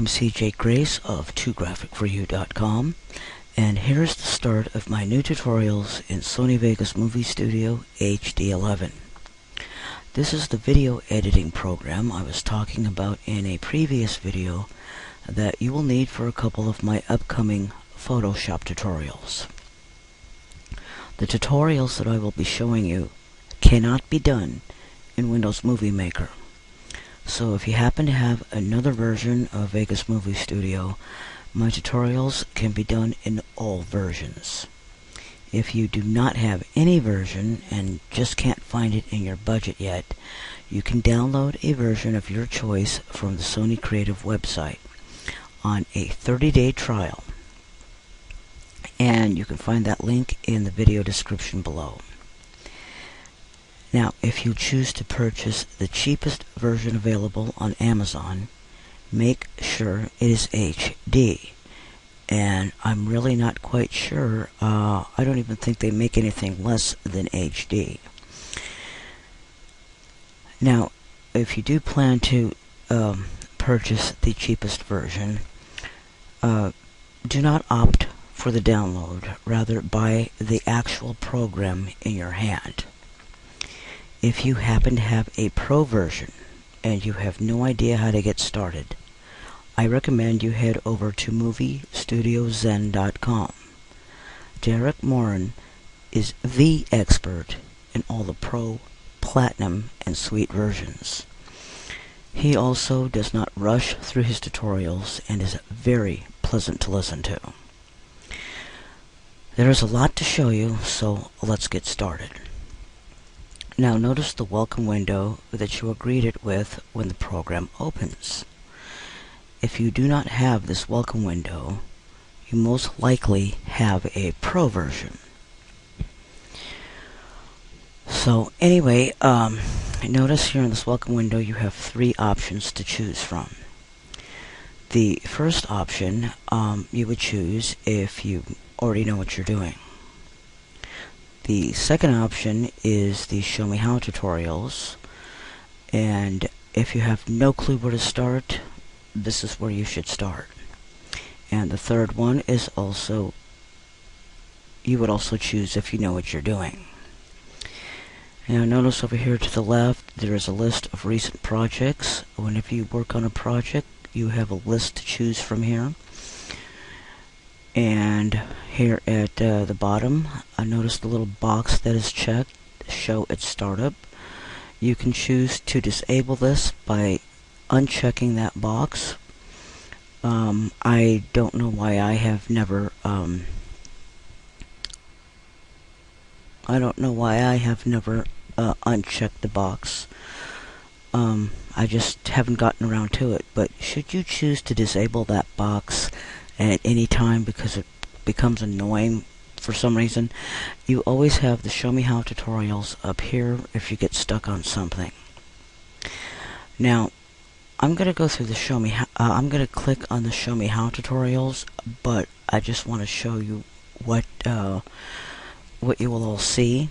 I'm CJ Grace of 2graphicforyou.com, and here's the start of my new tutorials in Sony Vegas Movie Studio HD11. This is the video editing program I was talking about in a previous video that you will need for a couple of my upcoming Photoshop tutorials. The tutorials that I will be showing you cannot be done in Windows Movie Maker. So if you happen to have another version of Vegas Movie Studio, my tutorials can be done in all versions. If you do not have any version and just can't find it in your budget yet, you can download a version of your choice from the Sony Creative website on a 30-day trial. And you can find that link in the video description below. Now, if you choose to purchase the cheapest version available on Amazon, make sure it is HD. And I'm really not quite sure. I don't even think they make anything less than HD. Now, if you do plan to purchase the cheapest version, do not opt for the download. Rather, buy the actual program in your hand. If you happen to have a pro version and you have no idea how to get started, I recommend you head over to MovieStudioZen.com. Derek Morin is the expert in all the pro, platinum, and suite versions. He also does not rush through his tutorials and is very pleasant to listen to. There is a lot to show you, so let's get started. Now notice the welcome window that you are greeted with when the program opens. If you do not have this welcome window, you most likely have a pro version. So anyway, notice here in this welcome window you have three options to choose from. The first option you would choose if you already know what you're doing. The second option is the Show Me How tutorials, and if you have no clue where to start, this is where you should start. And the third one is also, you would also choose if you know what you're doing. Now notice over here to the left, there is a list of recent projects. Whenever you work on a project, you have a list to choose from here. And here at the bottom, I noticed the little box that is checked, show at startup. You can choose to disable this by unchecking that box. I don't know why I have never unchecked the box. I just haven't gotten around to it. But should you choose to disable that box at any time because it becomes annoying for some reason, you always have the Show Me How tutorials up here if you get stuck on something. Now, I'm going to go through the Show Me How. I'm going to click on the Show Me How tutorials, but I just want to show you what you will all see.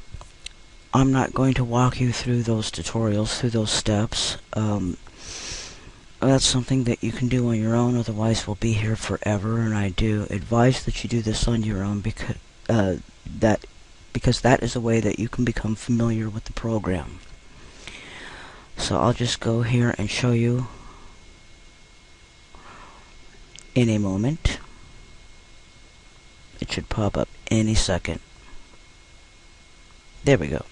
I'm not going to walk you through those tutorials, through those steps. That's something that you can do on your own, otherwise we'll be here forever, and I do advise that you do this on your own because that is a way that you can become familiar with the program. So I'll just go here and show you in a moment. It should pop up any second. There we go.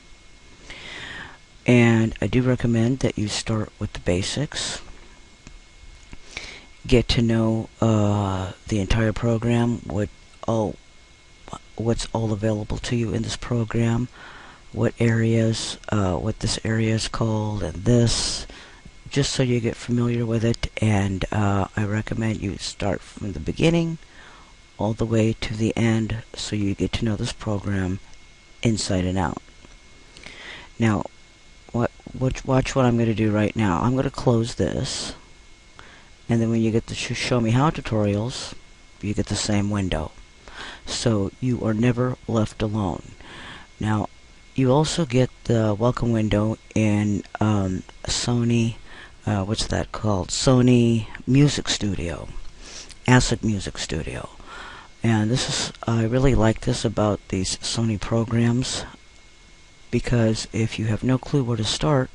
And I do recommend that you start with the basics. Get to know the entire program, what's all available to you in this program, what areas, what this area is called, and this, just so you get familiar with it. And I recommend you start from the beginning all the way to the end, so you get to know this program inside and out. Now, watch what I'm going to do right now. I'm going to close this. And then when you get the Show Me How tutorials, you get the same window. So you are never left alone. Now, you also get the welcome window in Sony what's that called? Sony Music Studio, Acid Music Studio. And this is, I really like this about these Sony programs, because if you have no clue where to start,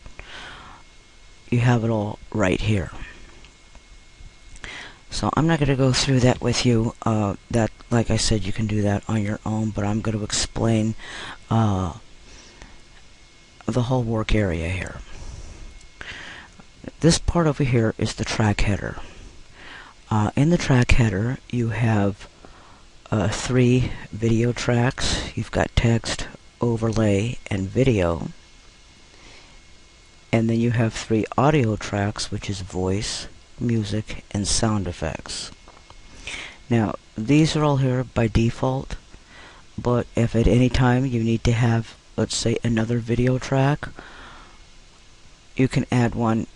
you have it all right here. So I'm not going to go through that with you. That, like I said, you can do that on your own, but I'm going to explain the whole work area here. This part over here is the track header. In the track header, you have 3 video tracks. You've got text, overlay, and video. And then you have 3 audio tracks, which is voice, music, and sound effects. Now, these are all here by default, but if at any time you need to have, let's say, another video track, you can add one,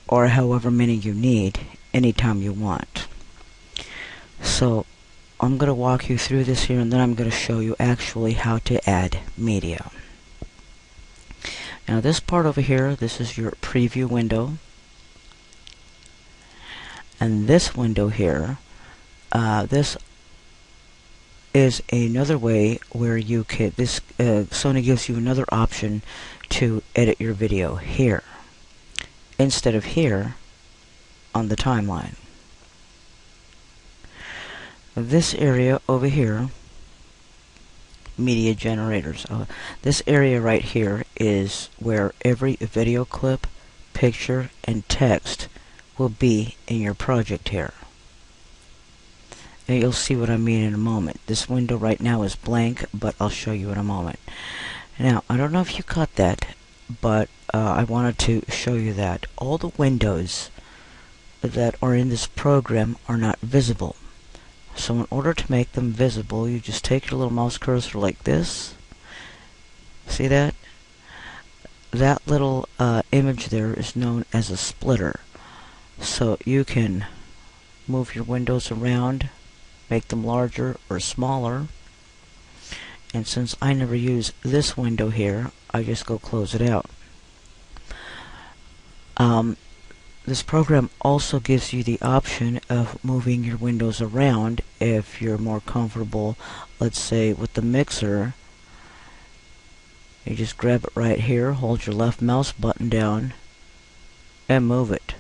or however many you need, anytime you want. So I'm going to walk you through this here, and then I'm going to show you actually how to add media. Now this part over here, this is your preview window. And this window here, this is another way where you can, Sony gives you another option to edit your video here, instead of here on the timeline. This area over here, media generators, this area right here is where every video clip, picture, and text will be in your project here. And you'll see what I mean in a moment. This window right now is blank, but I'll show you in a moment. Now, I don't know if you caught that, but I wanted to show you that all the windows that are in this program are not visible. So in order to make them visible, you just take your little mouse cursor like this. See that? That little image there is known as a splitter. So you can move your windows around, make them larger or smaller. And since I never use this window here, I just go close it out. This program also gives you the option of moving your windows around if you're more comfortable, let's say with the mixer. You just grab it right here, hold your left mouse button down, and move it.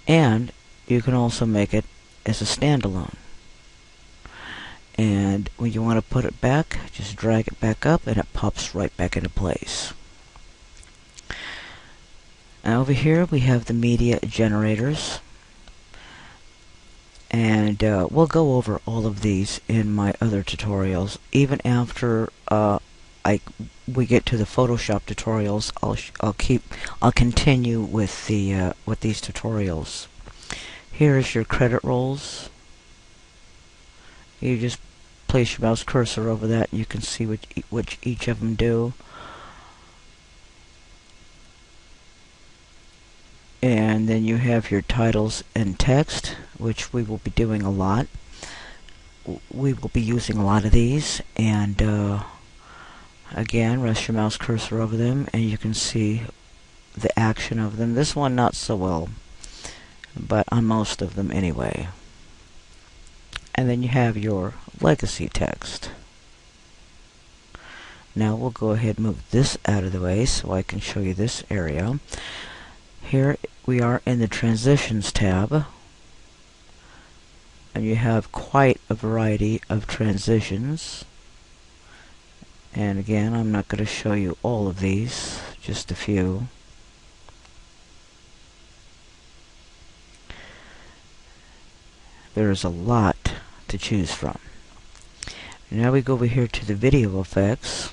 And you can also make it as a standalone. And when you want to put it back, just drag it back up and it pops right back into place. And over here we have the media generators, and we'll go over all of these in my other tutorials. Even after we get to the Photoshop tutorials, I'll continue with these tutorials. Here is your credit rolls. You just place your mouse cursor over that, and you can see what each of them do. And then you have your titles and text, which we will be doing a lot. We will be using a lot of these, and again, rest your mouse cursor over them and you can see the action of them. This one not so well, but on most of them anyway. And then you have your legacy text. Now we'll go ahead and move this out of the way so I can show you this area. Here we are in the Transitions tab, and you have quite a variety of transitions. And again, I'm not going to show you all of these, just a few. There is a lot to choose from. Now we go over here to the video effects,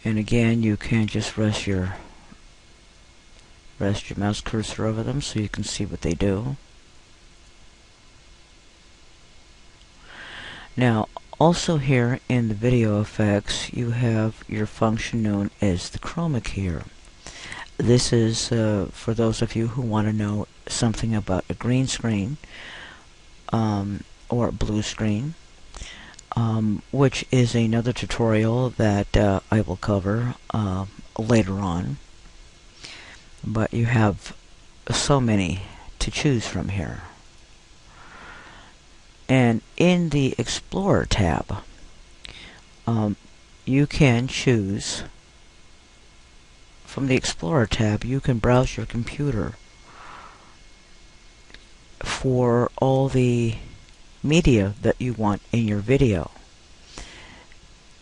and again you can just rest your mouse cursor over them so you can see what they do. Now also here in the video effects you have your function known as the chroma keyer. This is for those of you who want to know something about a green screen or a blue screen, which is another tutorial that I will cover later on. but you have so many to choose from here. And in the Explorer tab, you can choose from the Explorer tab. You can browse your computer for all the media that you want in your video.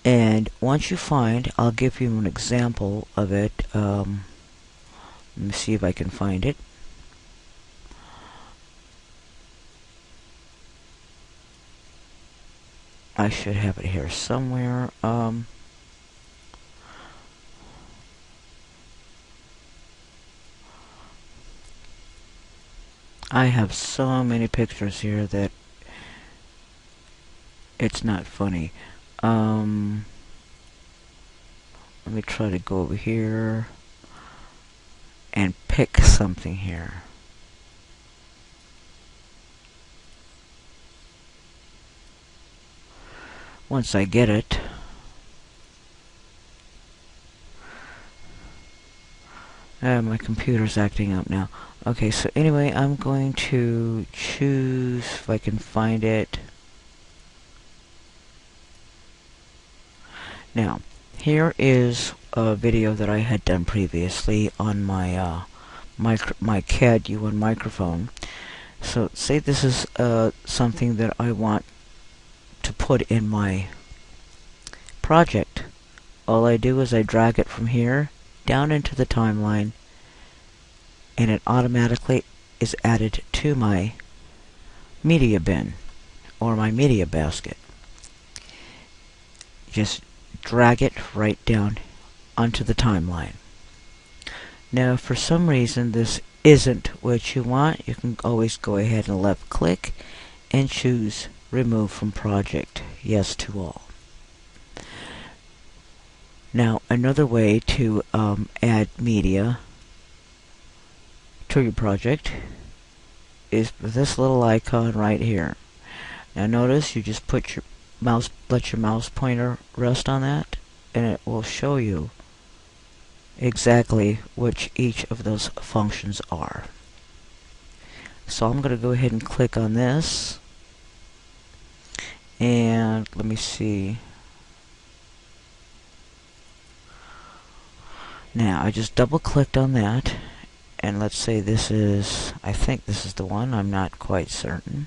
And once you find, I'll give you an example of it. Let me see if I can find it. I should have it here somewhere. I have so many pictures here that it's not funny. Let me try to go over here and pick something here. Once I get it, my computer's acting up now. Okay, so anyway, I'm going to choose, if I can find it. Now, here is a video that I had done previously on my my CAD U1 microphone. So, say this is something that I want to put in my project. All I do is I drag it from here down into the timeline, and it automatically is added to my media bin or my media basket. Just drag it right down onto the timeline. Now, if for some reason this isn't what you want, you can always go ahead and left click and choose remove from project, yes to all. Now, another way to add media to your project is with this little icon right here. Now notice you just put your mouse, let your mouse pointer rest on that, and it will show you exactly which each of those functions are. So I'm going to go ahead and click on this, and let me see. Now I just double clicked on that, and let's say this is, I think this is the one, I'm not quite certain.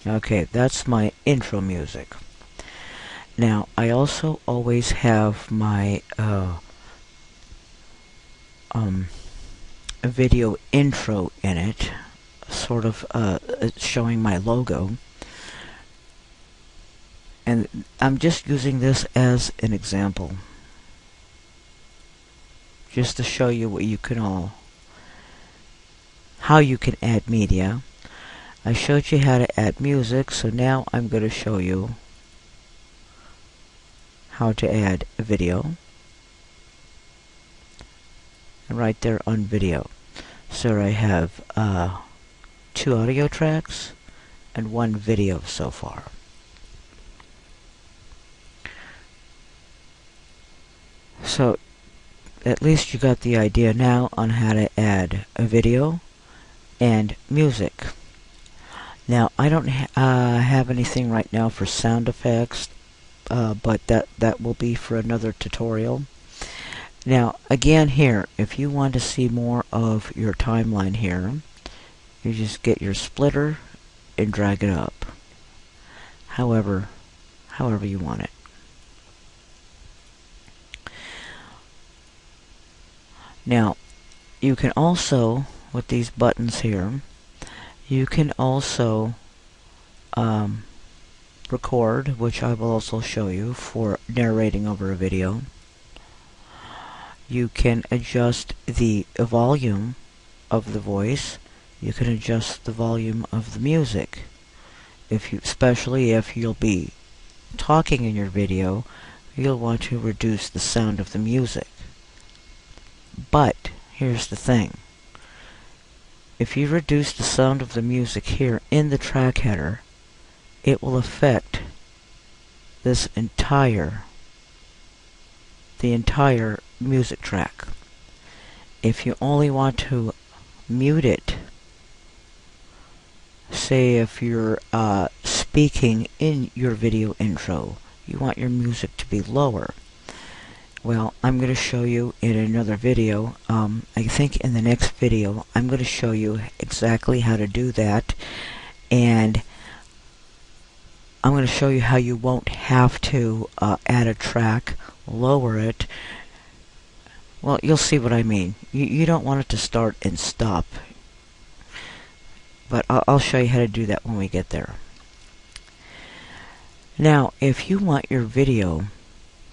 Okay, that's my intro music. Now, I also always have my video intro in it, sort of showing my logo. And I'm just using this as an example, just to show you what you can how you can add media. I showed you how to add music, so now I'm going to show you how to add a video. And right there on video. So I have 2 audio tracks and 1 video so far. So at least you got the idea now on how to add a video and music. Now, I don't have anything right now for sound effects, but that will be for another tutorial. Now, again here, if you want to see more of your timeline here, you just get your splitter and drag it up, however you want it. Now, you can also, with these buttons here, you can also record, which I will also show you for narrating over a video. You can adjust the volume of the voice. You can adjust the volume of the music. Especially if you'll be talking in your video, you'll want to reduce the sound of the music. But here's the thing. If you reduce the sound of the music here in the track header, it will affect this entire the entire music track. If you only want to mute it, say if you're speaking in your video intro, you want your music to be lower. Well, I'm going to show you in another video. I think in the next video I'm going to show you exactly how to do that, and I'm going to show you how you won't have to add a track, lower it. Well, you'll see what I mean. You don't want it to start and stop, but I'll show you how to do that when we get there. Now, if you want your video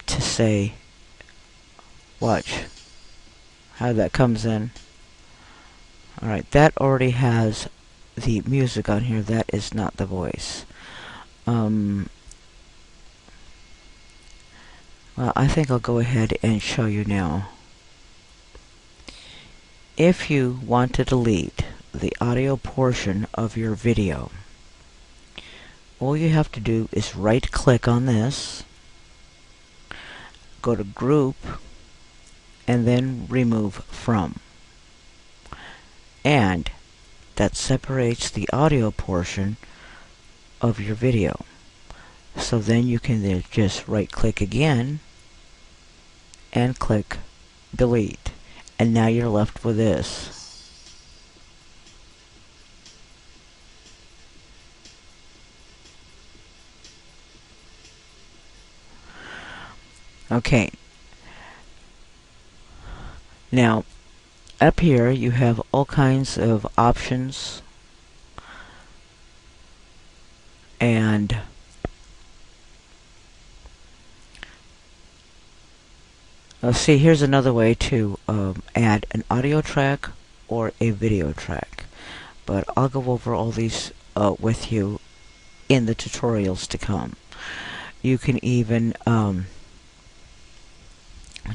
to say, watch how that comes in. Alright, that already has the music on here. That is not the voice. Well, I think I'll go ahead and show you now. If you want to delete the audio portion of your video, all you have to do is right click on this, go to Group, and then Remove From. And that separates the audio portion of your video. So then you can then just right click again and click Delete. And now you're left with this. Okay. Now, up here you have all kinds of options, and see, here's another way to add an audio track or a video track, but I'll go over all these with you in the tutorials to come. You can even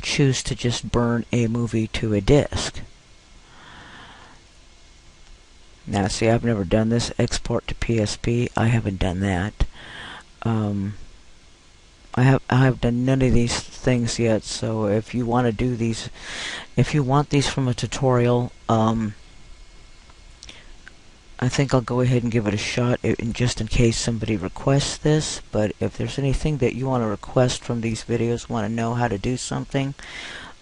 choose to just burn a movie to a disc. Now, see, I've never done this. Export to PSP. I haven't done that. I have done none of these things yet. So if you want to do these, if you want these from a tutorial, I think I'll go ahead and give it a shot, just in case somebody requests this. But if there's anything that you want to request from these videos, want to know how to do something,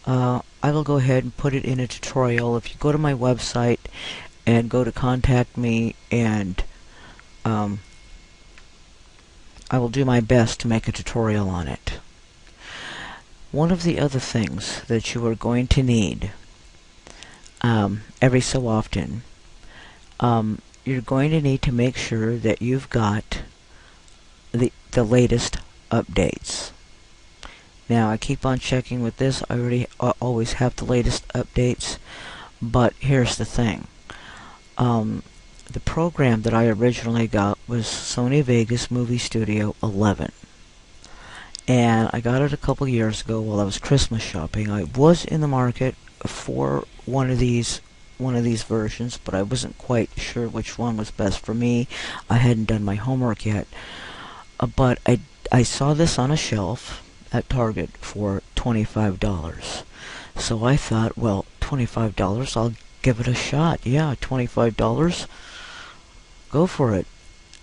I will go ahead and put it in a tutorial. If you go to my website and go to Contact Me, and I will do my best to make a tutorial on it. One of the other things that you are going to need every so often, you're going to need to make sure that you've got the latest updates. Now, I keep on checking with this. I already always have the latest updates, but here's the thing. The program that I originally got was Sony Vegas Movie Studio 11, and I got it a couple years ago while I was Christmas shopping. I was in the market for one of these versions, but I wasn't quite sure which one was best for me. I hadn't done my homework yet, but I saw this on a shelf at Target for $25. So I thought, well, $25, I'll give it a shot. Yeah, $25, go for it.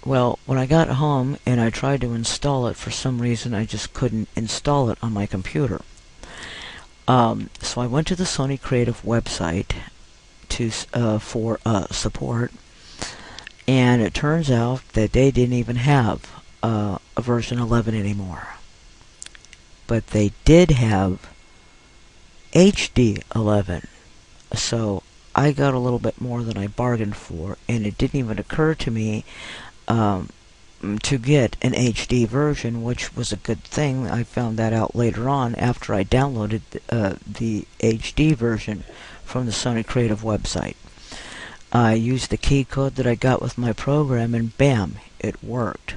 Well, when I got home and I tried to install it, for some reason I just couldn't install it on my computer. So I went to the Sony Creative website for support, and it turns out that they didn't even have a version 11 anymore, but they did have HD11. So I got a little bit more than I bargained for, and it didn't even occur to me to get an HD version, which was a good thing. I found that out later on after I downloaded the HD version from the Sony Creative website. I used the key code that I got with my program, and bam, it worked.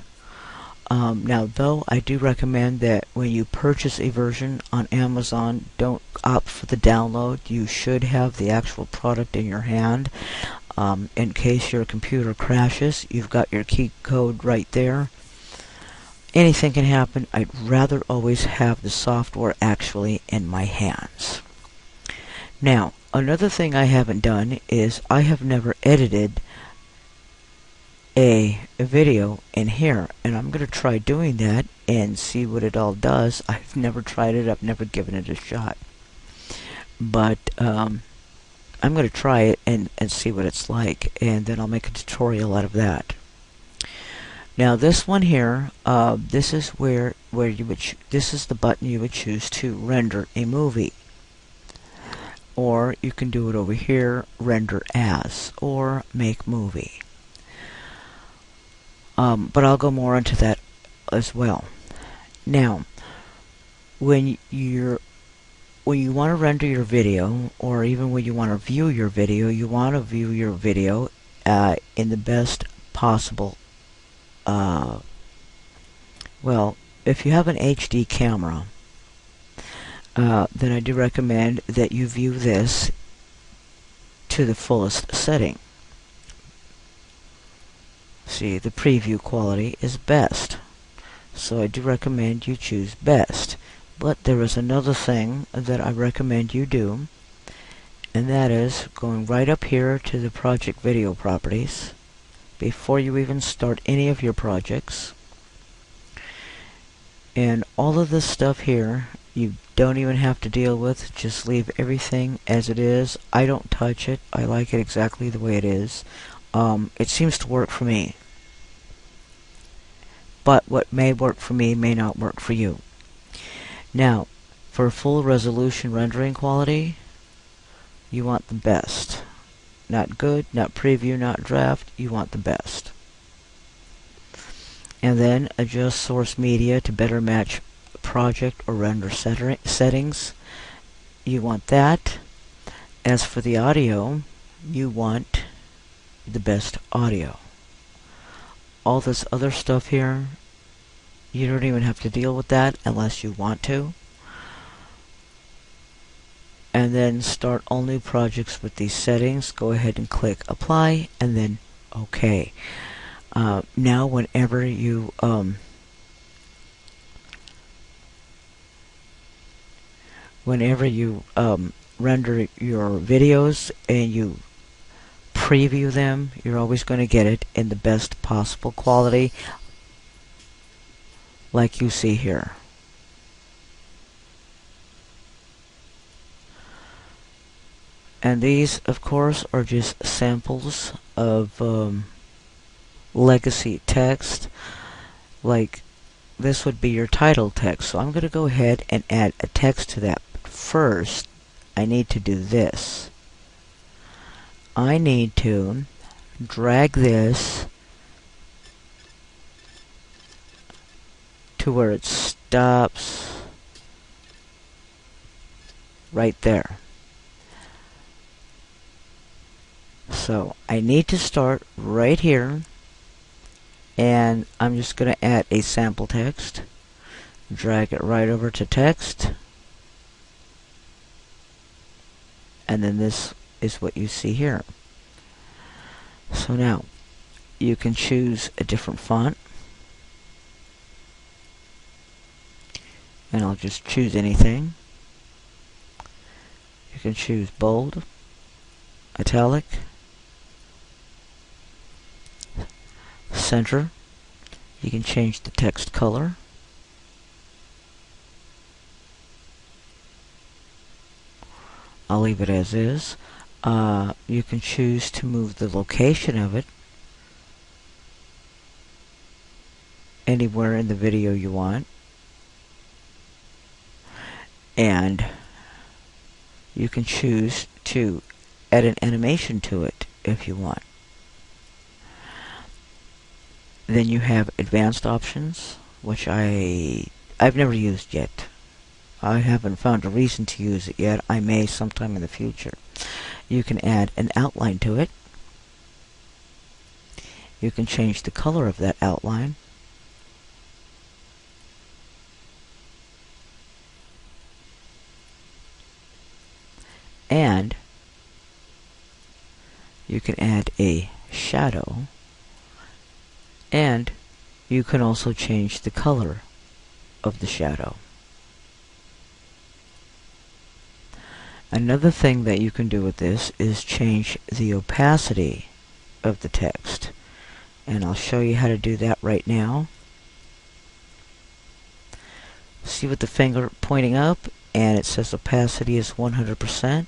Now, though, I do recommend that when you purchase a version on Amazon, don't opt for the download. You should have the actual product in your hand. In case your computer crashes, you've got your key code right there. anything can happen. I'd rather always have the software actually in my hands. Now, another thing I haven't done is I have never edited a video in here, and I'm going to try doing that and see what it all does. I've never tried it. I've never given it a shot. But I'm going to try it and see what it's like, and then I'll make a tutorial out of that. Now this one here, this is where you would this is the button you would choose to render a movie. Or you can do it over here, render as, or make movie. But I'll go more into that as well. Now, when you want to render your video, or even when you want to view your video, you want to view your video in the best possible. Well, if you have an HD camera, then I do recommend that you view this to the fullest setting. See, the preview quality is best, so I do recommend you choose best. But there is another thing that I recommend you do, and that is going right up here to the project video properties before you even start any of your projects. And all of this stuff here you don't even have to deal with. Just leave everything as it is. I don't touch it. I like it exactly the way it is. It seems to work for me. But what may work for me may not work for you. Now, for full resolution rendering quality, you want the best. Not good, not preview, not draft. You want the best. And then adjust source media to better match project or render settings. You want that. As for the audio, you want the best audio. All this other stuff here, you don't even have to deal with that unless you want to. And then start all new projects with these settings. Go ahead and click apply and then OK. Now whenever you render your videos and you preview them, you're always going to get it in the best possible quality, like you see here. And these, of course, are just samples of legacy text. Like, this would be your title text. So I'm going to go ahead and add a text to that. But first, I need to do this. I need to drag this to where it stops right there. So I need to start right here, and I'm just going to add a sample text, drag it right over to text, and then this is what you see here. So now you can choose a different font, and I'll just choose anything. You can choose bold, italic, center. You can change the text color. I'll leave it as is. You can choose to move the location of it anywhere in the video you want. And you can choose to add an animation to it if you want. Then you have advanced options, which I've never used yet. I haven't found a reason to use it yet. I may sometime in the future. You can add an outline to it. You can change the color of that outline. And you can add a shadow. And you can also change the color of the shadow. Another thing that you can do with this is change the opacity of the text. And I'll show you how to do that right now. See with the finger pointing up, and it says opacity is 100%.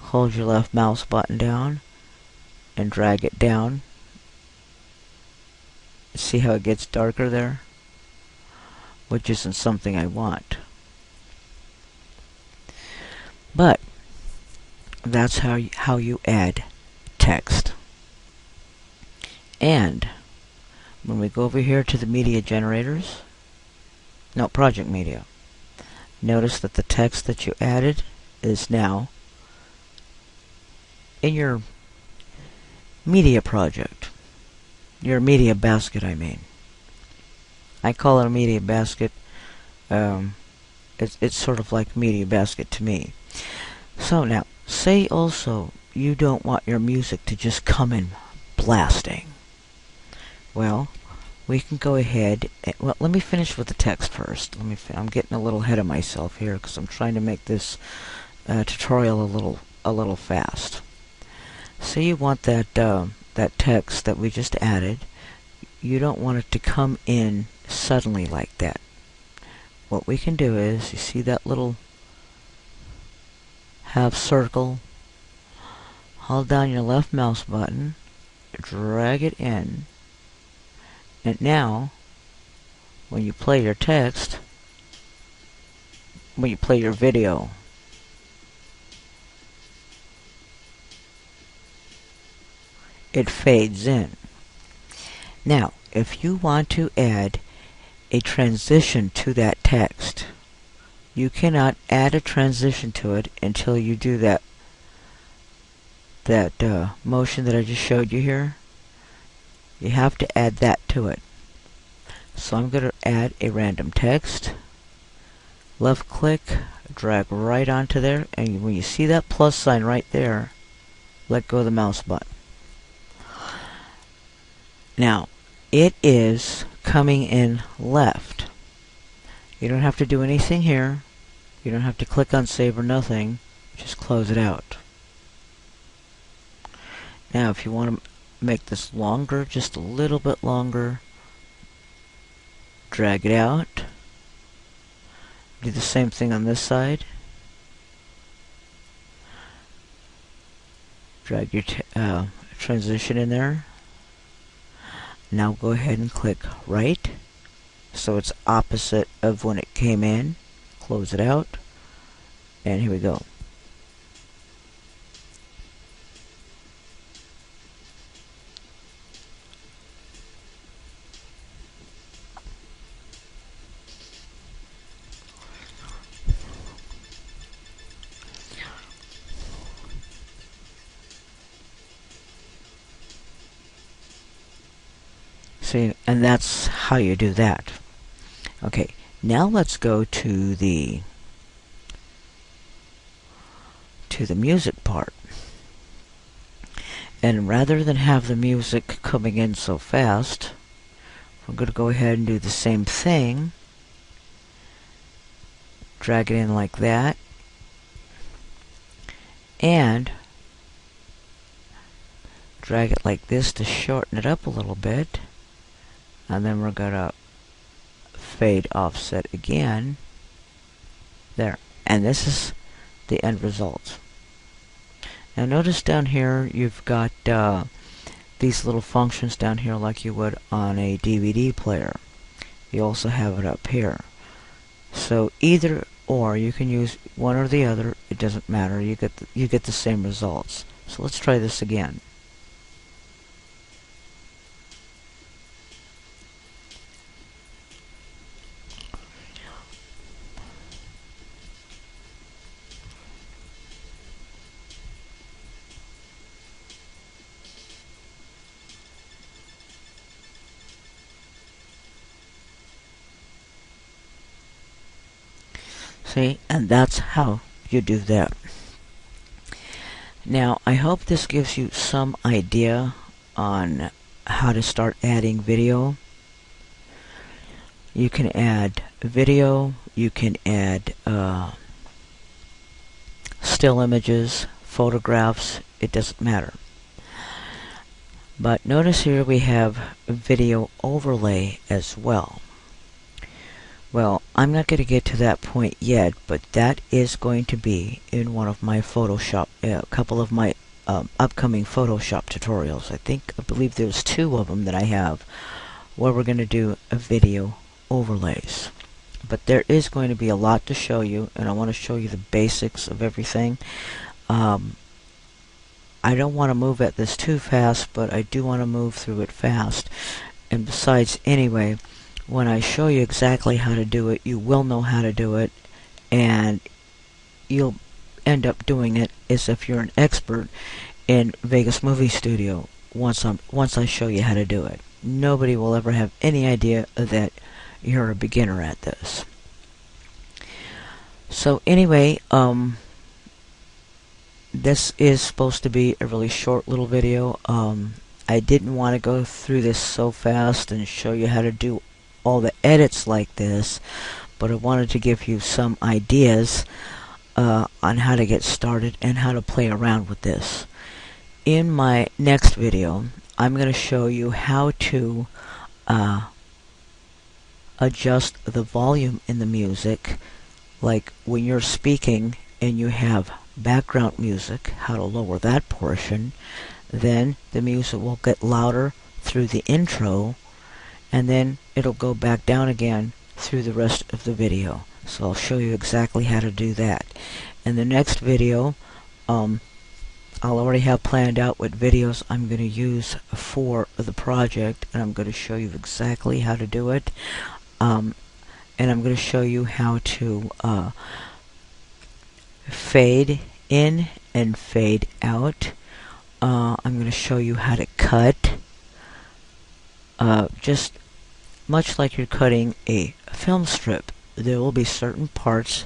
Hold your left mouse button down and drag it down. See how it gets darker there? Which isn't something I want. But that's how you add text. And when we go over here to the media generators, no, project media, notice that the text that you added is now in your media project. Your media basket, I mean. I call it a media basket. It's sort of like media basket to me. So now, say also you don't want your music to just come in blasting. Well, we can go ahead. Well, let me finish with the text first. I'm getting a little ahead of myself here because I'm trying to make this tutorial a little fast. Say you want that that text that we just added. You don't want it to come in suddenly like that. What we can do is, you see that little half circle? Hold down your left mouse button, drag it in, and now when you play your text, when you play your video, it fades in. Now, if you want to add a transition to that text, you cannot add a transition to it until you do that motion that I just showed you here. You have to add that to it. So I'm going to add a random text. Left click, drag right onto there, and when you see that plus sign right there, let go of the mouse button. Now, it is coming in left. You don't have to do anything here. You don't have to click on save or nothing. Just close it out. Now, if you want to make this longer, just a little bit longer, drag it out. Do the same thing on this side. Drag your transition in there. Now go ahead and click right, so it's opposite of when it came in. Close it out, and here we go. See, and that's how you do that. Okay, now let's go to the music part. And rather than have the music coming in so fast, we're going to go ahead and do the same thing. Drag it in like that. And drag it like this to shorten it up a little bit. And then we're going to fade offset again. There. And this is the end result. Now notice down here you've got these little functions down here like you would on a DVD player. You also have it up here. So either or, you can use one or the other. It doesn't matter. You get the same results. So let's try this again. See, and that's how you do that. Now, I hope this gives you some idea on how to start adding video. You can add video, you can add still images, photographs, it doesn't matter. But notice here we have a video overlay as well. Well, I'm not going to get to that point yet, but that is going to be in one of my Photoshop, a couple of my upcoming Photoshop tutorials. I believe there's 2 of them that I have where we're going to do a video overlays. But there is going to be a lot to show you, and I want to show you the basics of everything. I don't want to move at this too fast, but I do want to move through it fast. And besides, anyway, when I show you exactly how to do it, you will know how to do it, and you'll end up doing it as if you're an expert in Vegas Movie Studio once I show you how to do it. Nobody will ever have any idea that you're a beginner at this. So anyway, this is supposed to be a really short little video. I didn't want to go through this so fast and show you how to do all the edits like this, but I wanted to give you some ideas on how to get started and how to play around with this. In my next video, I'm going to show you how to adjust the volume in the music, like when you're speaking and you have background music, how to lower that portion. Then the music will get louder through the intro, and then it'll go back down again through the rest of the video. So I'll show you exactly how to do that. In the next video, I'll already have planned out what videos I'm going to use for the project, and I'm going to show you exactly how to do it. And I'm going to show you how to fade in and fade out. I'm going to show you how to cut, just much like you're cutting a film strip. There will be certain parts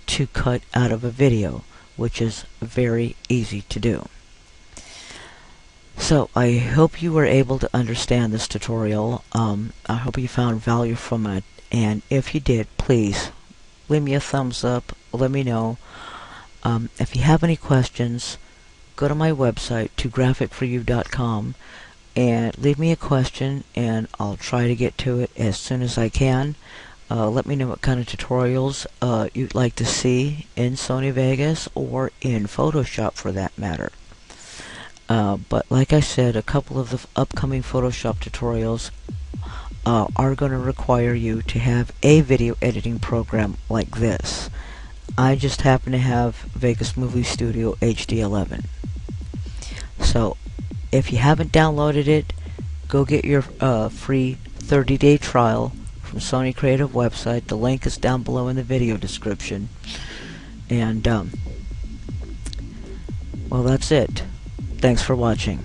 to cut out of a video, which is very easy to do. So I hope you were able to understand this tutorial. I hope you found value from it, and if you did, please leave me a thumbs up. Let me know. If you have any questions, go to my website, tographicforyou.com, and leave me a question, and I'll try to get to it as soon as I can. Let me know what kind of tutorials you'd like to see in Sony Vegas or in Photoshop for that matter. But like I said, a couple of the upcoming Photoshop tutorials are going to require you to have a video editing program like this. I just happen to have Vegas Movie Studio HD11. So if you haven't downloaded it, go get your free 30-day trial from Sony Creative website. The link is down below in the video description. And well, that's it. Thanks for watching.